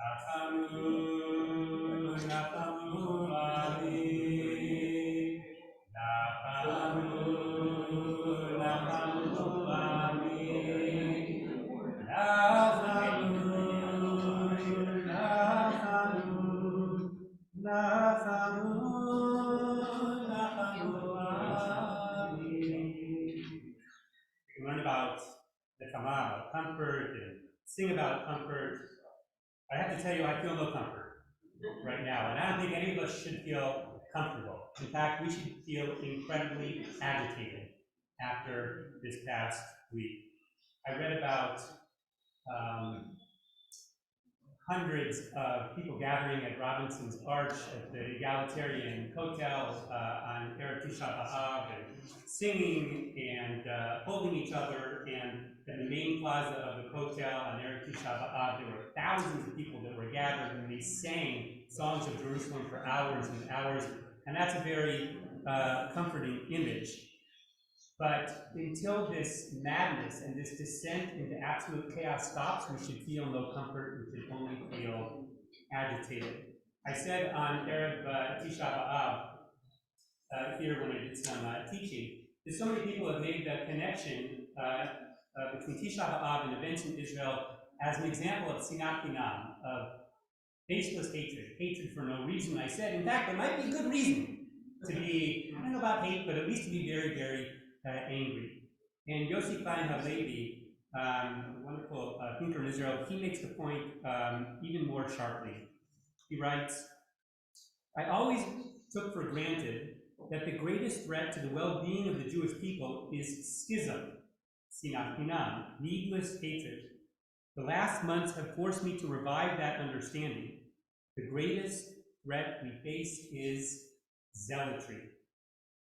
We learn about the Kama, about comfort, and sing about comfort. I have to tell you, I feel no comfort right now, and I don't think any of us should feel comfortable. In fact, we should feel incredibly agitated after this past week. I read about hundreds of people gathering at Robinson's Arch at the egalitarian Kotel on Erev Tisha B'Av, and singing and holding each other. And at the main plaza of the Kotel on Erev Tisha B'Av, there were thousands of people that were gathered, and they sang songs of Jerusalem for hours and hours. And that's a very comforting image. But until this madness and this descent into absolute chaos stops, we should feel no comfort. We should only feel agitated. I said on Erev Tisha B'Av here when I did some teaching, that so many people have made that connection between Tisha B'Av and events in Israel as an example of sinat chinam, of baseless hatred for no reason. I said, in fact, there might be good reason to be, I don't know about hate, but at least to be very, very angry. And Yossi Klein Halevi, a wonderful thinker in Israel, he makes the point even more sharply. He writes, I always took for granted that the greatest threat to the well-being of the Jewish people is schism, sinat chinam, needless hatred. The last months have forced me to revive that understanding. The greatest threat we face is zealotry.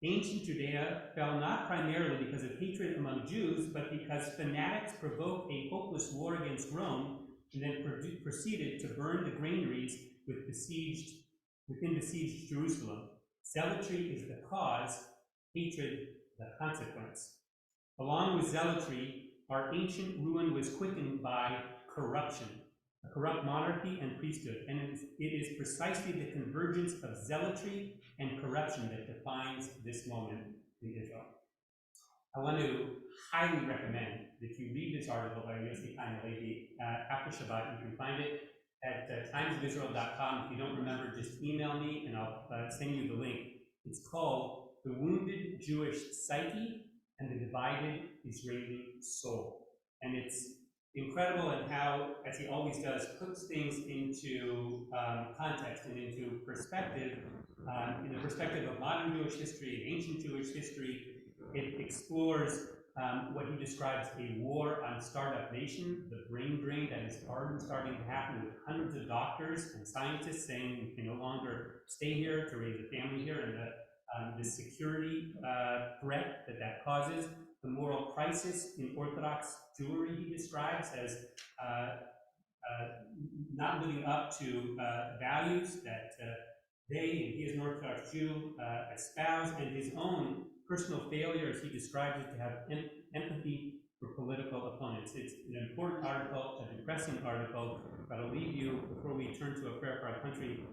Ancient Judea fell not primarily because of hatred among Jews, but because fanatics provoked a hopeless war against Rome and then proceeded to burn the granaries within besieged Jerusalem. Zealotry is the cause, hatred the consequence. Along with zealotry, our ancient ruin was quickened by corruption, a corrupt monarchy and priesthood, and it is precisely the convergence of zealotry and corruption that defines this moment in Israel. I want to highly recommend that you read this article by Yossi Chaim Halevi after Shabbat. You can find it at timesofisrael.com. If you don't remember, just email me and I'll send you the link. It's called The Wounded Jewish Psyche and the Divided Israeli Soul. And it's incredible in how, as he always does, puts things into context and into perspective, in the perspective of modern Jewish history and ancient Jewish history. It explores what he describes a war on startup nation, the brain drain that is already starting to happen with hundreds of doctors and scientists saying we can no longer stay here to raise a family here, and the security threat that causes, the moral crisis in Orthodox Jewry he describes as not living up to values that they, and he as an Orthodox Jew, espouse, and his own personal failure, as he describes it, to have empathy for political opponents. It's an important article, a depressing article, but I'll leave you, before we turn to a prayer for our country,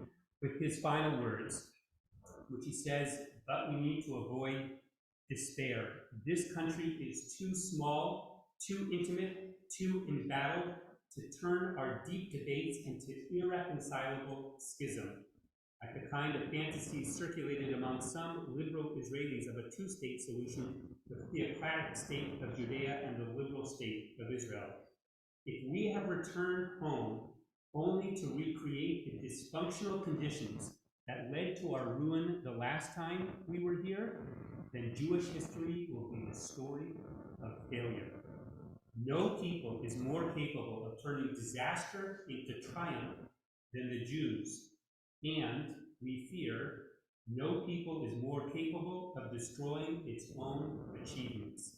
with his final words, which he says, but we need to avoid despair. This country is too small, too intimate, too embattled to turn our deep debates into irreconcilable schism, like the kind of fantasies circulated among some liberal Israelis of a two-state solution, the theocratic state of Judea and the liberal state of Israel. If we have returned home only to recreate the dysfunctional conditions that led to our ruin the last time we were here, then Jewish history will be the story of failure. No people is more capable of turning disaster into triumph than the Jews, and we fear no people is more capable of destroying its own achievements.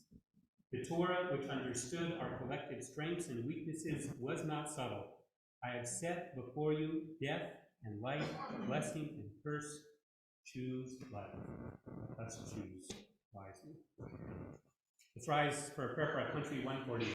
The Torah, which understood our collective strengths and weaknesses, was not subtle. I have set before you death and life, blessing and curse. Choose life. Let's choose wisely. Let's rise for a prayer for our country, 140.